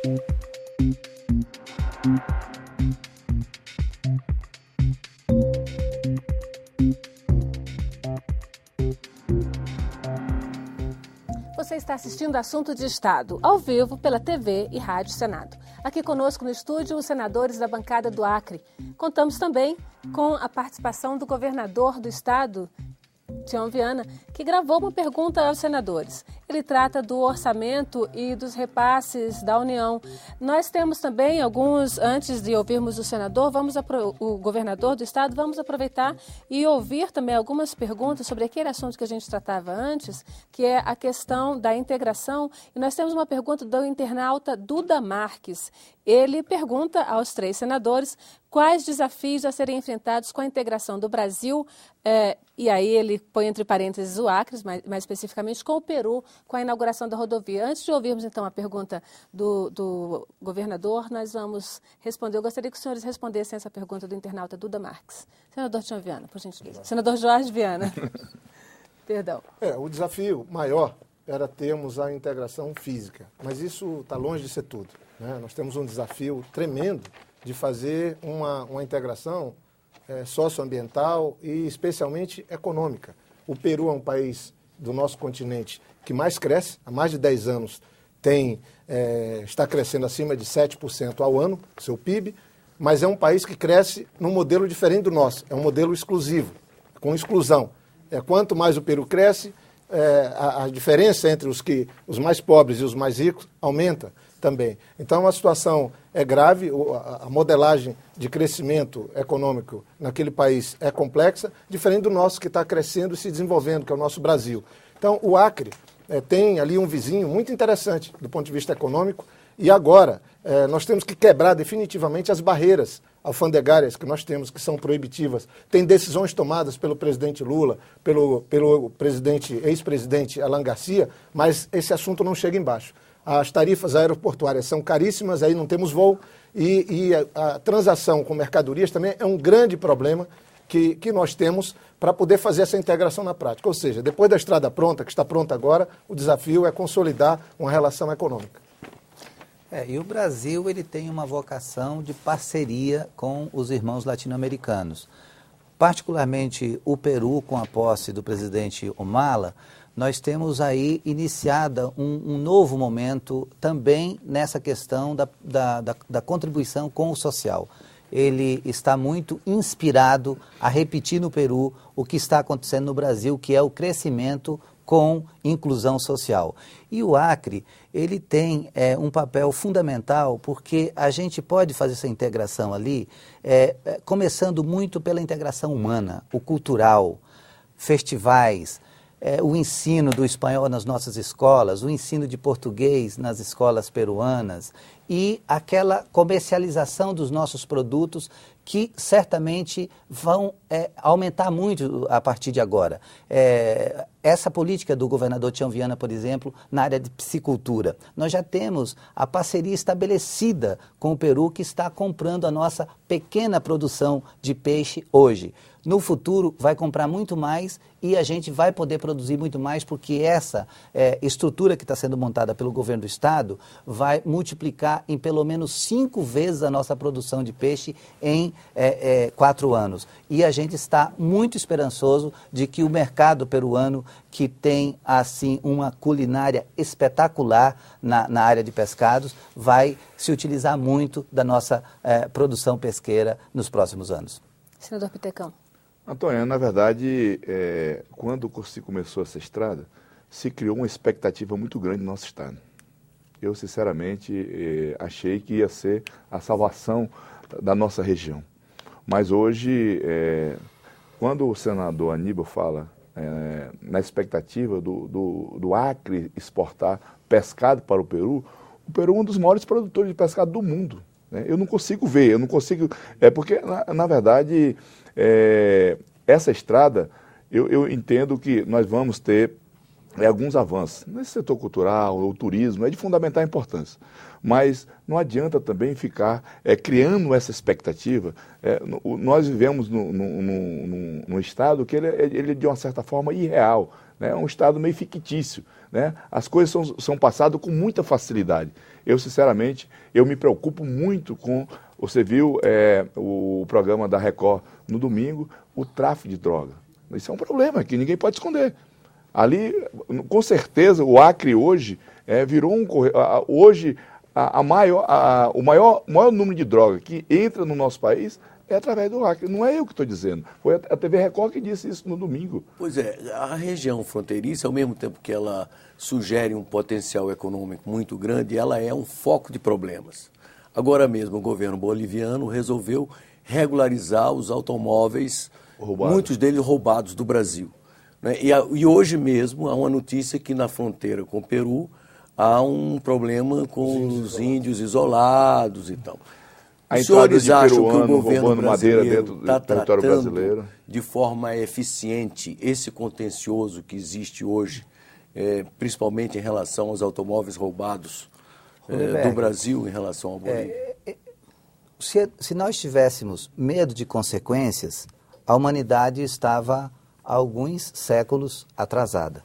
Você está assistindo Assunto de Estado, ao vivo pela TV e Rádio Senado. Aqui conosco no estúdio os senadores da bancada do Acre. Contamos também com a participação do governador do estado, Tião Viana, que gravou uma pergunta aos senadores. Ele trata do orçamento e dos repasses da União. Nós temos também alguns, antes de ouvirmos o senador, o governador do estado, vamos aproveitar e ouvir também algumas perguntas sobre aquele assunto que a gente tratava antes, que é a questão da integração. E nós temos uma pergunta do internauta Duda Marques. Ele pergunta aos três senadores quais desafios a serem enfrentados com a integração do Brasil, e aí ele põe entre parênteses o Acre, mais especificamente com o Peru, com a inauguração da rodovia. Antes de ouvirmos então a pergunta do governador, nós vamos responder. Eu gostaria que os senhores respondessem essa pergunta do internauta Duda Marques. Senador Tião Viana, por gentileza. Senador Jorge Viana. Perdão. O desafio maior era termos a integração física, mas isso está longe de ser tudo, né? Nós temos um desafio tremendo de fazer uma integração socioambiental e especialmente econômica. O Peru é um país do nosso continente que mais cresce, há mais de 10 anos está crescendo acima de 7% ao ano, seu PIB, mas é um país que cresce num modelo diferente do nosso, é um modelo exclusivo, com exclusão. Quanto mais o Peru cresce, a diferença entre os mais pobres e os mais ricos aumenta também. Então a situação é grave, a modelagem de crescimento econômico naquele país é complexa, diferente do nosso que está crescendo e se desenvolvendo, que é o nosso Brasil. Então o Acre tem ali um vizinho muito interessante do ponto de vista econômico e agora nós temos que quebrar definitivamente as barreiras alfandegárias que nós temos, que são proibitivas. Tem decisões tomadas pelo presidente Lula, pelo ex-presidente Alan Garcia, mas esse assunto não chega embaixo. As tarifas aeroportuárias são caríssimas, aí não temos voo, e a transação com mercadorias também é um grande problema que nós temos para poder fazer essa integração na prática. Ou seja, depois da estrada pronta, que está pronta agora, o desafio é consolidar uma relação econômica. E o Brasil ele tem uma vocação de parceria com os irmãos latino-americanos. Particularmente o Peru, com a posse do presidente Humala, nós temos aí iniciada um novo momento também nessa questão da contribuição com o social. Ele está muito inspirado a repetir no Peru o que está acontecendo no Brasil, que é o crescimento com inclusão social. E o Acre, ele tem um papel fundamental, porque a gente pode fazer essa integração ali, começando muito pela integração humana, o cultural, festivais, o ensino do espanhol nas nossas escolas, o ensino de português nas escolas peruanas e aquela comercialização dos nossos produtos que certamente vão aumentar muito a partir de agora. Essa política do governador Tião Viana, por exemplo, na área de piscicultura. Nós já temos a parceria estabelecida com o Peru, que está comprando a nossa pequena produção de peixe hoje. No futuro vai comprar muito mais e a gente vai poder produzir muito mais, porque essa estrutura que está sendo montada pelo governo do estado vai multiplicar em pelo menos 5 vezes a nossa produção de peixe em 4 anos. E a gente está muito esperançoso de que o mercado peruano, que tem assim uma culinária espetacular na área de pescados, vai se utilizar muito da nossa produção pesqueira nos próximos anos. Senador Pitecão. Antônio, na verdade, quando se começou essa estrada, se criou uma expectativa muito grande no nosso estado. Eu, sinceramente, achei que ia ser a salvação da nossa região. Mas hoje, quando o senador Aníbal fala na expectativa do Acre exportar pescado para o Peru é um dos maiores produtores de pescado do mundo. Né? Eu não consigo ver, porque, na verdade, essa estrada, eu entendo que nós vamos ter alguns avanços nesse setor cultural, o turismo, é de fundamental importância. Mas não adianta também ficar criando essa expectativa. Nós vivemos num estado que ele é, de uma certa forma, irreal. né? É um Estado meio fictício, né? As coisas são passadas com muita facilidade. Eu, sinceramente, eu me preocupo muito com... Você viu o programa da Record no domingo, o tráfico de droga. Isso é um problema que ninguém pode esconder. Ali, com certeza, o Acre hoje virou um... Hoje, o maior número de droga que entra no nosso país é através do Acre. Não é eu que estou dizendo. Foi a TV Record que disse isso no domingo. Pois é, a região fronteiriça, ao mesmo tempo que ela sugere um potencial econômico muito grande, ela é um foco de problemas. Agora mesmo o governo boliviano resolveu regularizar os automóveis, muitos deles roubados do Brasil, né? E hoje mesmo há uma notícia que na fronteira com o Peru há um problema com os índios isolados e tal. Os senhores acham que o governo brasileiro está tratando de forma eficiente esse contencioso que existe hoje, principalmente em relação aos automóveis roubados do Brasil em relação ao Bolívia? Se nós tivéssemos medo de consequências, a humanidade estava há alguns séculos atrasada.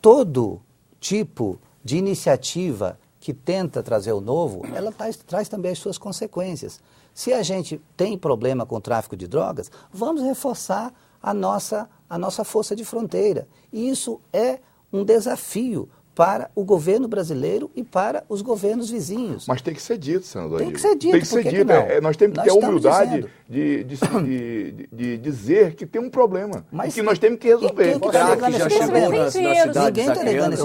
Todo tipo de iniciativa que tenta trazer o novo, ela traz também as suas consequências. Se a gente tem problema com o tráfico de drogas, vamos reforçar a nossa força de fronteira. E isso é um desafio para o governo brasileiro e para os governos vizinhos. Mas tem que ser dito, senador. Tem que ser dito. Tem que ser dito. Nós temos que ter a humildade de dizer que tem um problema. Mas que nós temos que resolver. O crack já chegou nas cidades acreanas.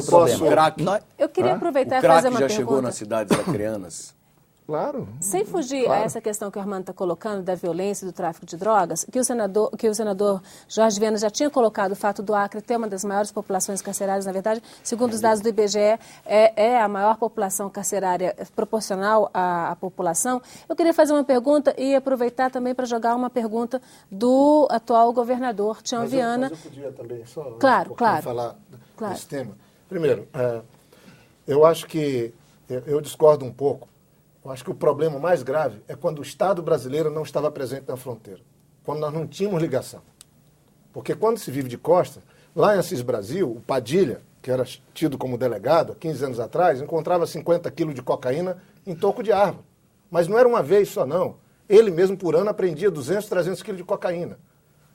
Eu queria aproveitar e fazer uma pergunta. O crack já chegou nas cidades acreanas? Claro. Sem fugir a essa questão que o Armando está colocando da violência e do tráfico de drogas, que o senador Jorge Viana já tinha colocado o fato do Acre ter uma das maiores populações carcerárias, na verdade, segundo os dados do IBGE, é a maior população carcerária proporcional à população. Eu queria fazer uma pergunta e aproveitar também para jogar uma pergunta do atual governador Tião Viana. Mas eu podia também só falar desse tema. Primeiro, eu acho que eu discordo um pouco. Eu acho que o problema mais grave é quando o Estado brasileiro não estava presente na fronteira, quando nós não tínhamos ligação. Porque quando se vive de costa, lá em Assis Brasil, o Padilha, que era tido como delegado há 15 anos atrás, encontrava 50 quilos de cocaína em toco de árvore. Mas não era uma vez só, não. Ele mesmo, por ano, apreendia 200, 300 quilos de cocaína.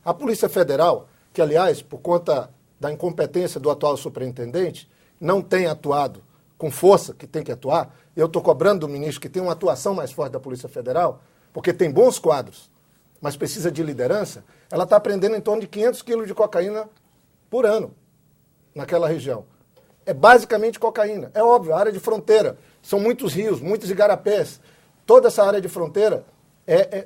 A Polícia Federal, que, aliás, por conta da incompetência do atual superintendente, não tem atuado com força que tem que atuar. Eu estou cobrando do ministro que tem uma atuação mais forte da Polícia Federal, porque tem bons quadros, mas precisa de liderança. Ela está apreendendo em torno de 500 quilos de cocaína por ano naquela região. É basicamente cocaína. É óbvio, a área de fronteira. São muitos rios, muitos igarapés. Toda essa área de fronteira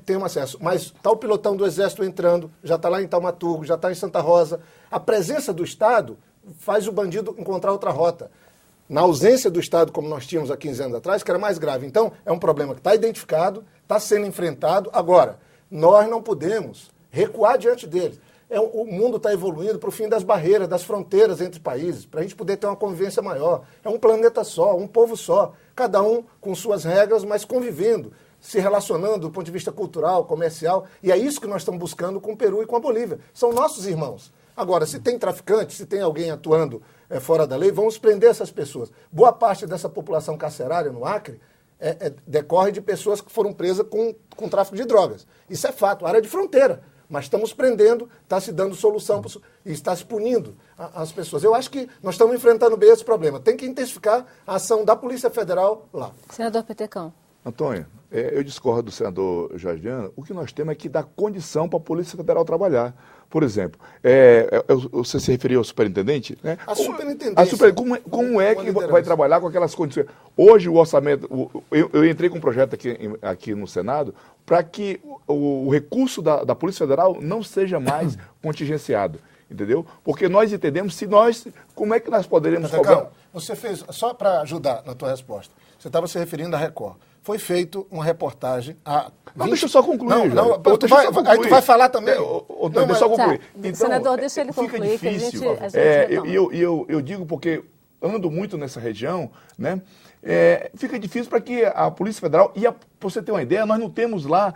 tem um acesso. Mas está o pilotão do Exército entrando, já está lá em Taumaturgo, já está em Santa Rosa. A presença do Estado faz o bandido encontrar outra rota. Na ausência do Estado, como nós tínhamos há 15 anos atrás, que era mais grave. Então, é um problema que está identificado, está sendo enfrentado. Agora, nós não podemos recuar diante deles. O mundo está evoluindo para o fim das barreiras, das fronteiras entre países, para a gente poder ter uma convivência maior. É um planeta só, um povo só, cada um com suas regras, mas convivendo, se relacionando do ponto de vista cultural, comercial. E é isso que nós estamos buscando com o Peru e com a Bolívia. São nossos irmãos. Agora, se tem traficante, se tem alguém atuando fora da lei, vamos prender essas pessoas. Boa parte dessa população carcerária no Acre decorre de pessoas que foram presas com tráfico de drogas. Isso é fato, área de fronteira. Mas estamos prendendo, está se dando solução e está se punindo as pessoas. Eu acho que nós estamos enfrentando bem esse problema. Tem que intensificar a ação da Polícia Federal lá. Senador Petecão. Antônio, eu discordo do senador Jorge Viana. O que nós temos é que dar condição para a Polícia Federal trabalhar. Por exemplo, você se referiu ao superintendente? Né? A superintendência. Como é que vai trabalhar com aquelas condições? Hoje o orçamento, eu entrei com um projeto aqui no Senado para que o recurso da Polícia Federal não seja mais contingenciado. Entendeu? Porque nós entendemos como é que nós poderíamos cobrar. Você fez, só para ajudar na tua resposta, você estava se referindo à Record. Foi feita uma reportagem há... Não, deixa eu só concluir. Aí tu vai falar também. Deixa eu só concluir. Então, senador, deixa ele concluir. Fica difícil. Eu digo porque ando muito nessa região, né? fica difícil para que a Polícia Federal, e para você ter uma ideia, nós não temos lá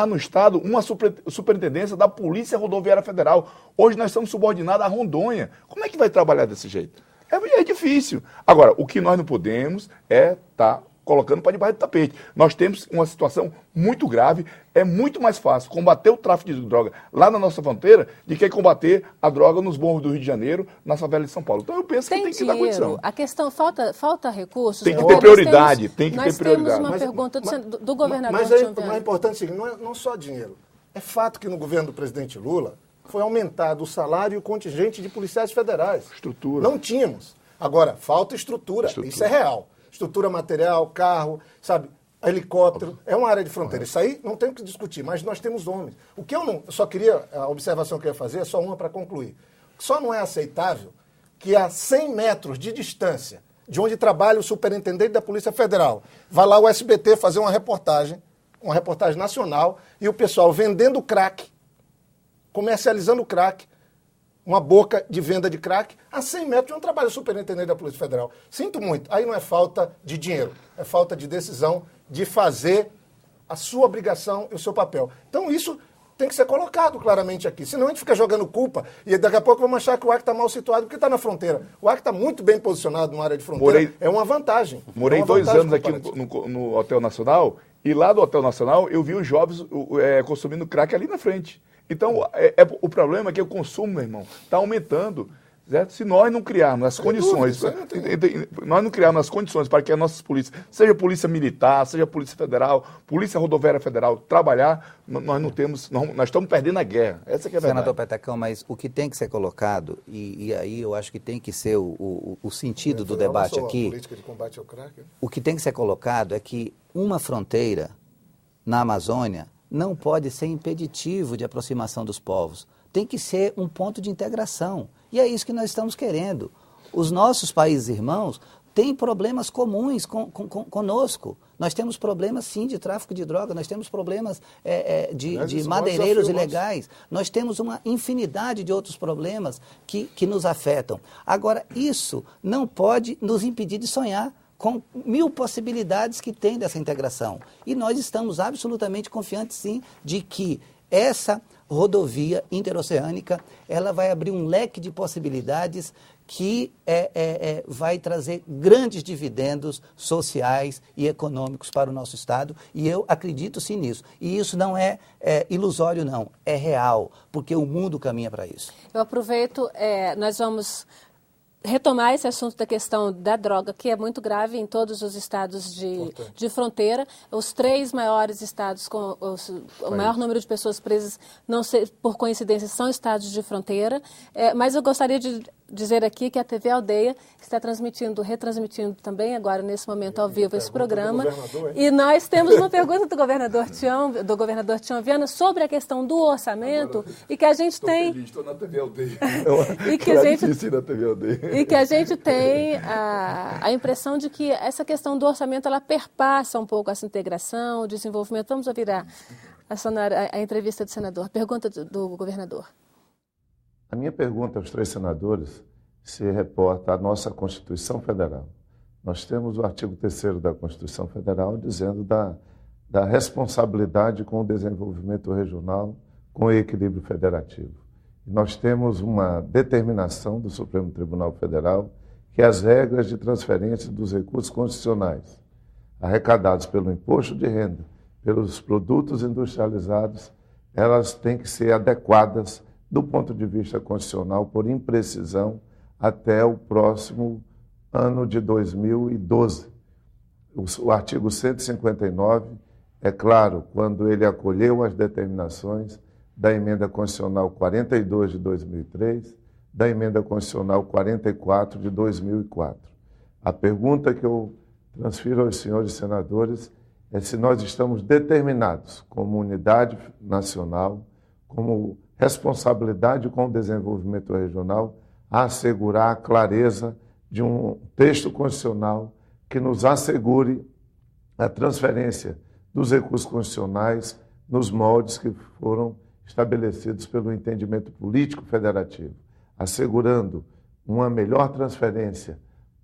no Estado uma superintendência da Polícia Rodoviária Federal. Hoje nós estamos subordinados à Rondônia. Como é que vai trabalhar desse jeito? É difícil. Agora, o que nós não podemos é estar colocando para debaixo do tapete. Nós temos uma situação muito grave, é muito mais fácil combater o tráfico de droga lá na nossa fronteira do que combater a droga nos morros do Rio de Janeiro, na favela de São Paulo. Então eu penso que tem que dar condição. A questão, falta recursos. Tem que ter prioridade, tem que ter prioridade. Nós temos uma pergunta do governador. Mas o mais importante é o seguinte, não só dinheiro. É fato que no governo do presidente Lula foi aumentado o salário e o contingente de policiais federais. Estrutura. Não tínhamos. Agora, falta estrutura. Isso é real. Estrutura material, carro, sabe, helicóptero, é uma área de fronteira. Isso aí não tem o que discutir, mas nós temos homens. O que eu só queria, a observação que eu ia fazer é só uma para concluir. Só não é aceitável que a 100 metros de distância de onde trabalha o superintendente da Polícia Federal, vai lá o SBT fazer uma reportagem nacional, e o pessoal vendendo crack, comercializando crack, uma boca de venda de crack, a 100 metros de onde trabalha o superintendente da Polícia Federal. Sinto muito, aí não é falta de dinheiro, é falta de decisão de fazer a sua obrigação e o seu papel. Então isso tem que ser colocado claramente aqui, senão a gente fica jogando culpa e daqui a pouco vamos achar que o Acre está mal situado porque está na fronteira. O Acre está muito bem posicionado numa área de fronteira, é uma vantagem. Morei 2 anos aqui no Hotel Nacional, e lá do Hotel Nacional eu vi os jovens consumindo crack ali na frente. Então, o problema é que o consumo, meu irmão, está aumentando. Certo? Se nós não criarmos as condições, nós não criarmos as condições para que as nossas polícias, seja Polícia Militar, seja Polícia Federal, Polícia Rodoviária Federal, trabalhar, nós estamos perdendo a guerra. Essa que é a verdade. Senador Petacão, mas o que tem que ser colocado, e aí eu acho que tem que ser o sentido do debate aqui, política de combate ao crack. O que tem que ser colocado é que uma fronteira na Amazônia não pode ser impeditivo de aproximação dos povos. Tem que ser um ponto de integração. E é isso que nós estamos querendo. Os nossos países irmãos têm problemas comuns conosco. Nós temos problemas, sim, de tráfico de droga, nós temos problemas de madeireiros ilegais, nós temos uma infinidade de outros problemas que nos afetam. Agora, isso não pode nos impedir de sonhar com 1000 possibilidades que tem dessa integração. E nós estamos absolutamente confiantes, sim, de que essa rodovia interoceânica, ela vai abrir um leque de possibilidades que vai trazer grandes dividendos sociais e econômicos para o nosso Estado, e eu acredito sim nisso. E isso não é ilusório, não, é real, porque o mundo caminha para isso. Eu aproveito, nós vamos retomar esse assunto da questão da droga, que é muito grave em todos os estados de fronteira. Os 3 maiores estados com o maior número de pessoas presas, não sei, por coincidência, são estados de fronteira. Mas eu gostaria de dizer aqui que a TV Aldeia está retransmitindo também agora, nesse momento, ao vivo, esse programa. E nós temos uma pergunta do governador Tião Viana sobre a questão do orçamento e que a gente tem... Estou na TV Aldeia. E que a gente tem a impressão de que essa questão do orçamento, ela perpassa um pouco essa integração, o desenvolvimento. Vamos ouvir a entrevista do senador, a pergunta do governador. A minha pergunta aos 3 senadores se reporta à nossa Constituição Federal. Nós temos o artigo 3º da Constituição Federal dizendo da responsabilidade com o desenvolvimento regional, com o equilíbrio federativo. E nós temos uma determinação do Supremo Tribunal Federal que as regras de transferência dos recursos constitucionais arrecadados pelo imposto de renda, pelos produtos industrializados, elas têm que ser adequadas do ponto de vista constitucional, por imprecisão, até o próximo ano de 2012. O artigo 159 é claro, quando ele acolheu as determinações da Emenda Constitucional 42 de 2003, da Emenda Constitucional 44 de 2004. A pergunta que eu transfiro aos senhores senadores é se nós estamos determinados, como unidade nacional, como responsabilidade com o desenvolvimento regional, a assegurar a clareza de um texto constitucional que nos assegure a transferência dos recursos constitucionais nos moldes que foram estabelecidos pelo entendimento político federativo, assegurando uma melhor transferência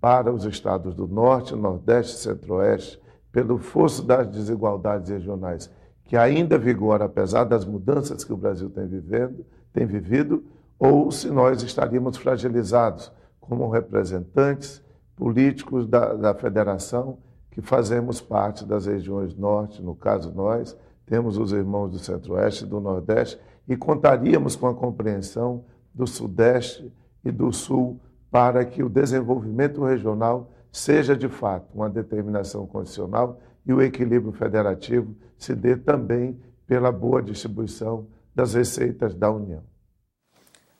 para os estados do Norte, Nordeste e Centro-Oeste, pelo fosso das desigualdades regionais que ainda vigora, apesar das mudanças que o Brasil tem vivido, ou se nós estaríamos fragilizados como representantes políticos da federação, que fazemos parte das regiões Norte, no caso nós, temos os irmãos do Centro-Oeste e do Nordeste, e contaríamos com a compreensão do Sudeste e do Sul para que o desenvolvimento regional seja, de fato, uma determinação constitucional e o equilíbrio federativo se dê também pela boa distribuição das receitas da União.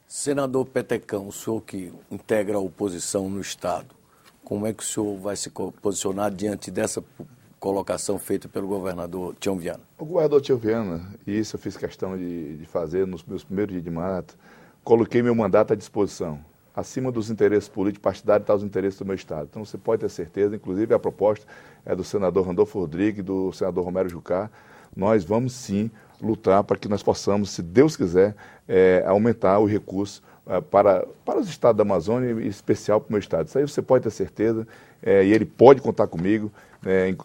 Senador Petecão, o senhor que integra a oposição no Estado, como é que o senhor vai se posicionar diante dessa colocação feita pelo governador Tião Viana? O governador Tião Viana, e isso eu fiz questão de fazer nos meus primeiros dias de mandato, coloquei meu mandato à disposição. Acima dos interesses políticos partidários está os interesses do meu Estado. Então você pode ter certeza, inclusive a proposta é do senador Randolfo Rodrigues e do senador Romero Jucá. Nós vamos sim lutar para que nós possamos, se Deus quiser, aumentar o recurso para os estados da Amazônia, em especial para o meu estado. Isso aí você pode ter certeza, e ele pode contar comigo.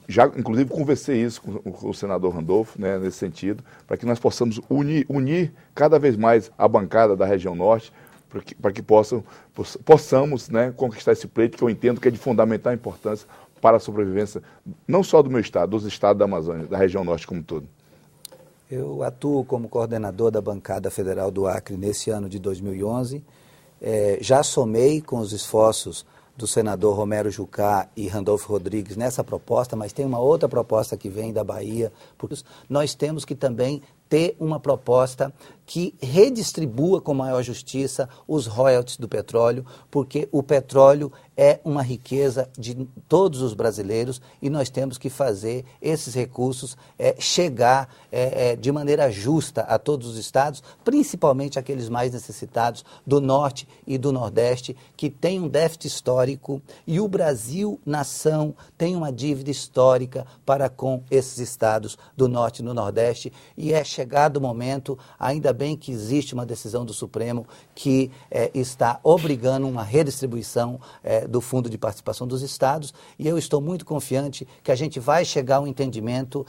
Já, inclusive, conversei isso com o senador Randolfo, nesse sentido, para que nós possamos unir cada vez mais a bancada da região norte, para que possamos conquistar esse pleito, que eu entendo que é de fundamental importância para a sobrevivência, não só do meu estado, dos estados da Amazônia, da região norte como um todo. Eu atuo como coordenador da bancada federal do Acre nesse ano de 2011. Já somei com os esforços do senador Romero Jucá e Randolfo Rodrigues nessa proposta, mas tem uma outra proposta que vem da Bahia, porque nós temos que também ter uma proposta que redistribua com maior justiça os royalties do petróleo, porque o petróleo é uma riqueza de todos os brasileiros e nós temos que fazer esses recursos chegar de maneira justa a todos os estados, principalmente aqueles mais necessitados do Norte e do Nordeste, que tem um déficit histórico, e o Brasil, nação, tem uma dívida histórica para com esses estados do Norte e do Nordeste, e é chegado o momento, ainda bem que existe uma decisão do Supremo que está obrigando uma redistribuição do Fundo de Participação dos Estados, e eu estou muito confiante que a gente vai chegar a um entendimento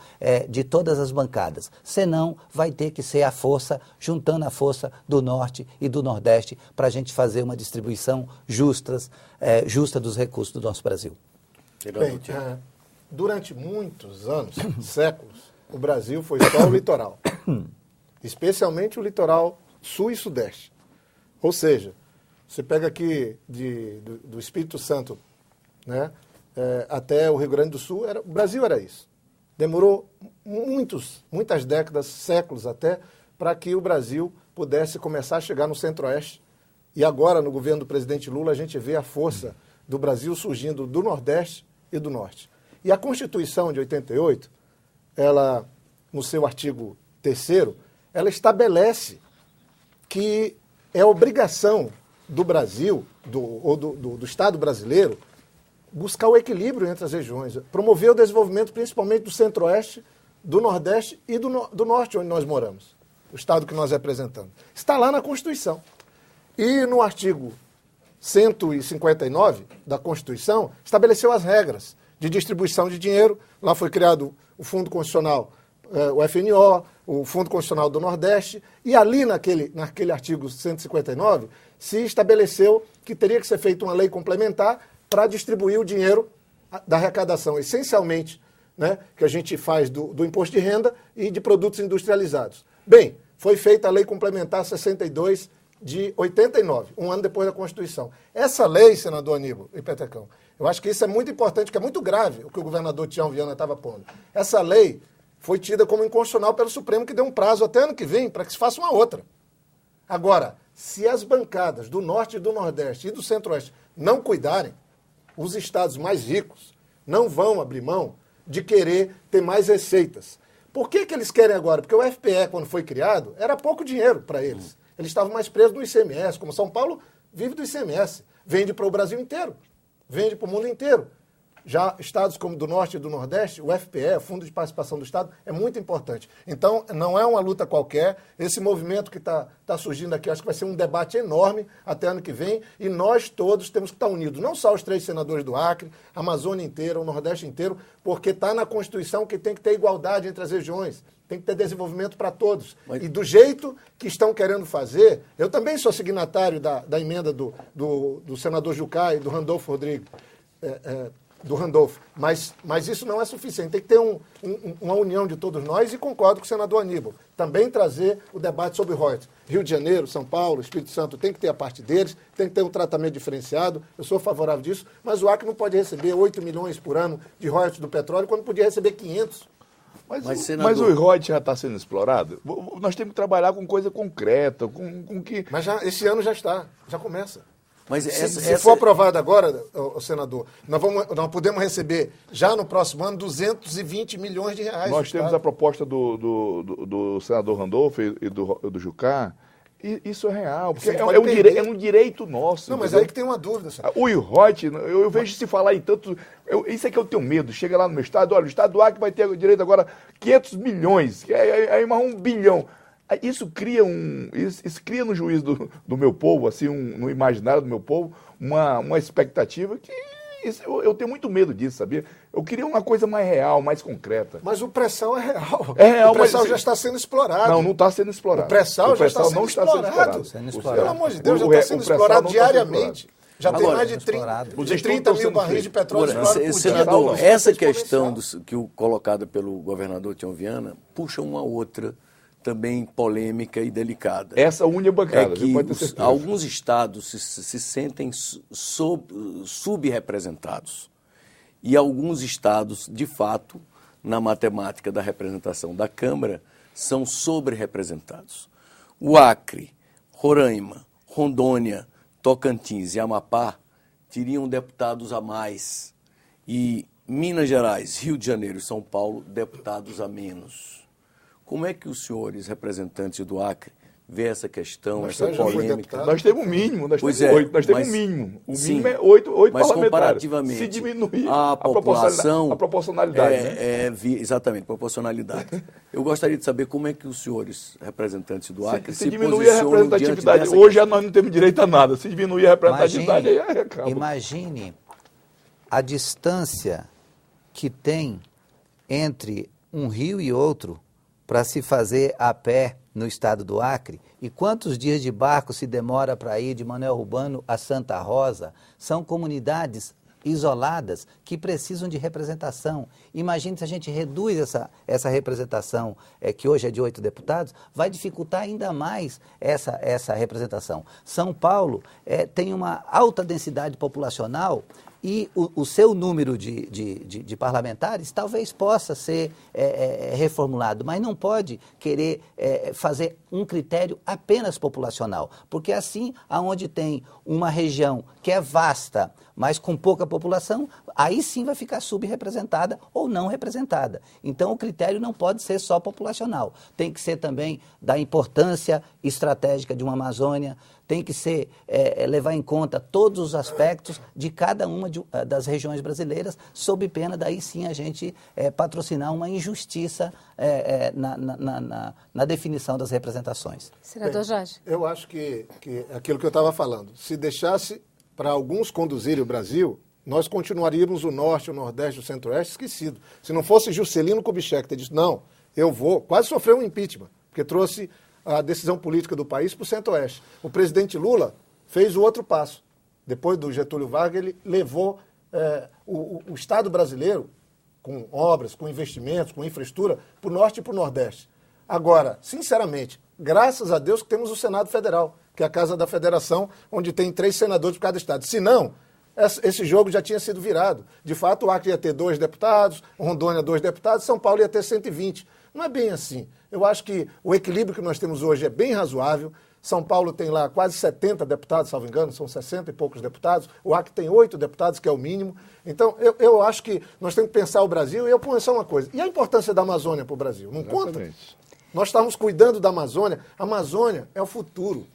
de todas as bancadas. Senão, vai ter que ser a força, juntando a força do Norte e do Nordeste, para a gente fazer uma distribuição justa dos recursos do nosso Brasil. Bem, durante muitos anos, séculos, o Brasil foi só o litoral, especialmente o litoral sul e sudeste. Ou seja, você pega aqui do Espírito Santo, até o Rio Grande do Sul, o Brasil era isso. Demorou muitas décadas, séculos até, para que o Brasil pudesse começar a chegar no Centro-Oeste. E agora, no governo do presidente Lula, a gente vê a força do Brasil surgindo do Nordeste e do Norte. E a Constituição de 88, ela, no seu artigo 3º, ela estabelece que é obrigação do Brasil, do Estado brasileiro, buscar o equilíbrio entre as regiões, promover o desenvolvimento principalmente do Centro-Oeste, do Nordeste e do Norte, onde nós moramos, o Estado que nós representamos. Está lá na Constituição. E no artigo 159 da Constituição, estabeleceu as regras de distribuição de dinheiro. Lá foi criado o Fundo Constitucional, o FNO, o Fundo Constitucional do Nordeste, e ali naquele artigo 159 se estabeleceu que teria que ser feita uma lei complementar para distribuir o dinheiro da arrecadação, essencialmente, que a gente faz do imposto de renda e de produtos industrializados. Bem, foi feita a lei complementar 62 de 89, um ano depois da Constituição. Essa lei, senador Aníbal e Petecão, eu acho que isso é muito importante, que é muito grave o que o governador Tião Viana estava pondo. Essa lei foi tida como inconstitucional pelo Supremo, que deu um prazo até ano que vem para que se faça uma outra. Agora, se as bancadas do Norte e do Nordeste e do Centro-Oeste não cuidarem, os estados mais ricos não vão abrir mão de querer ter mais receitas. Por que eles querem agora? Porque o FPE, quando foi criado, era pouco dinheiro para eles. Eles estavam mais presos no ICMS, como São Paulo vive do ICMS. Vende para o Brasil inteiro, vende para o mundo inteiro. Já estados como do Norte e do Nordeste, o FPE, o Fundo de Participação do Estado, é muito importante. Então, não é uma luta qualquer. Esse movimento que está surgindo aqui, acho que vai ser um debate enorme até ano que vem, e nós todos temos que estar unidos, não só os 3 senadores do Acre, a Amazônia inteira, o Nordeste inteiro, porque está na Constituição que tem que ter igualdade entre as regiões, tem que ter desenvolvimento para todos. E do jeito que estão querendo fazer, eu também sou signatário da emenda do senador Jucá e do Randolfo Rodrigues, do Randolfo, mas isso não é suficiente, tem que ter uma união de todos nós, e concordo com o senador Aníbal, também trazer o debate sobre royalties. Rio de Janeiro, São Paulo, Espírito Santo tem que ter a parte deles, tem que ter um tratamento diferenciado, eu sou favorável disso, mas o Acre não pode receber 8 milhões por ano de royalties do petróleo, quando podia receber 500. Mas o royalties já está sendo explorado? Nós temos que trabalhar com coisa concreta, com que... Mas esse ano já começa. Mas se for aprovado agora, senador, nós podemos receber já no próximo ano 220 milhões de reais. Nós temos a proposta do senador Randolfo e do Jucá, e isso é real, porque é um direito nosso. Não, mas entendeu? aí que tem uma dúvida, senador. O royalties, eu vejo se falar em tanto... Isso é que eu tenho medo. Chega lá no meu estado, olha, o estado do Acre vai ter direito agora 500 milhões, aí mais 1 bilhão. Isso cria no juízo do meu povo, assim, no imaginário do meu povo, uma expectativa que eu tenho muito medo disso, sabia? Eu queria uma coisa mais real, mais concreta. Mas o pré-sal é real. É real, o pré-sal mas já está sendo explorado. Não está sendo explorado. O pré-sal já está sendo explorado. Pelo amor de Deus, já está sendo explorado diariamente. Já tem mais de 30 mil barris de petróleo explorados por senador, dia. essa questão colocada pelo governador Tião Viana puxa uma outra também polêmica e delicada. Essa une a bancada. É que alguns estados se sentem subrepresentados. E alguns estados, de fato, na matemática da representação da Câmara, são sobre-representados. O Acre, Roraima, Rondônia, Tocantins e Amapá teriam deputados a mais. E Minas Gerais, Rio de Janeiro e São Paulo, deputados a menos. Como é que os senhores representantes do Acre vê essa questão, essa polêmica? Nós temos um mínimo, nós temos 8, nós temos um mínimo. O mínimo é 8 mas parlamentares. Comparativamente, se diminuir a população... A proporcionalidade. Exatamente, proporcionalidade. Eu gostaria de saber como é que os senhores representantes do Acre se diminuir a representatividade. Hoje nós não temos direito a nada. Se diminuir a representatividade, aí acaba. Imagine a distância que tem entre um rio e outro para se fazer a pé no estado do Acre, e quantos dias de barco se demora para ir de Manuel Urbano a Santa Rosa. São comunidades isoladas que precisam de representação. Imagine se a gente reduz essa representação, que hoje é de 8 deputados, vai dificultar ainda mais essa representação. São Paulo tem uma alta densidade populacional, e o seu número de parlamentares talvez possa ser reformulado, mas não pode querer fazer um critério apenas populacional, porque assim, aonde tem uma região que é vasta, mas com pouca população, aí sim vai ficar subrepresentada ou não representada. Então o critério não pode ser só populacional, tem que ser também da importância estratégica de uma Amazônia, tem que ser levar em conta todos os aspectos de cada uma das regiões brasileiras, sob pena daí sim a gente patrocinar uma injustiça na definição das representações. Senador Jorge. Eu acho que aquilo que eu estava falando, se deixasse para alguns conduzirem o Brasil, nós continuaríamos o Norte, o Nordeste, o Centro-Oeste esquecido. Se não fosse Juscelino Kubitschek ter dito, não, eu vou, quase sofreu um impeachment, porque trouxe a decisão política do país para o Centro-Oeste. O presidente Lula fez o outro passo. Depois do Getúlio Vargas, ele levou o Estado brasileiro, com obras, com investimentos, com infraestrutura, para o Norte e para o Nordeste. Agora, sinceramente, graças a Deus que temos o Senado Federal, que é a Casa da Federação, onde tem 3 senadores por cada estado. Se não, esse jogo já tinha sido virado. De fato, o Acre ia ter 2 deputados, Rondônia 2 deputados, São Paulo ia ter 120. Não é bem assim. Eu acho que o equilíbrio que nós temos hoje é bem razoável. São Paulo tem lá quase 70 deputados, salvo engano, são 60 e poucos deputados. O Acre tem 8 deputados, que é o mínimo. Então, eu acho que nós temos que pensar o Brasil, e eu ponho só uma coisa. E a importância da Amazônia para o Brasil? Não conta? Nós estamos cuidando da Amazônia. A Amazônia é o futuro.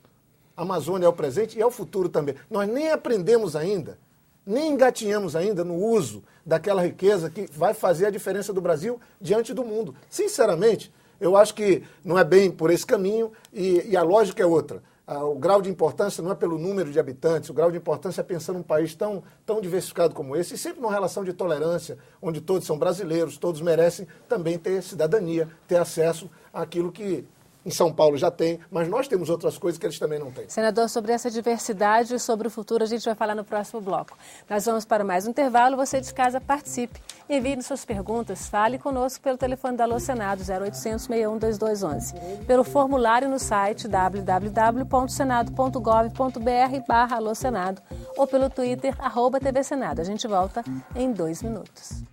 A Amazônia é o presente e é o futuro também. Nós nem aprendemos ainda Nem engatinhamos ainda no uso daquela riqueza que vai fazer a diferença do Brasil diante do mundo. Sinceramente, eu acho que não é bem por esse caminho e a lógica é outra. O grau de importância não é pelo número de habitantes, o grau de importância é pensando num país tão diversificado como esse, e sempre numa relação de tolerância, onde todos são brasileiros, todos merecem também ter cidadania, ter acesso àquilo que em São Paulo já tem, mas nós temos outras coisas que eles também não têm. Senador, sobre essa diversidade e sobre o futuro, a gente vai falar no próximo bloco. Nós vamos para mais um intervalo, você de casa participe. Envie suas perguntas, fale conosco pelo telefone da Alô Senado, 0800 61 2211. Pelo formulário no site www.senado.gov.br/Alô Senado ou pelo Twitter, @TV Senado. A gente volta em 2 minutos.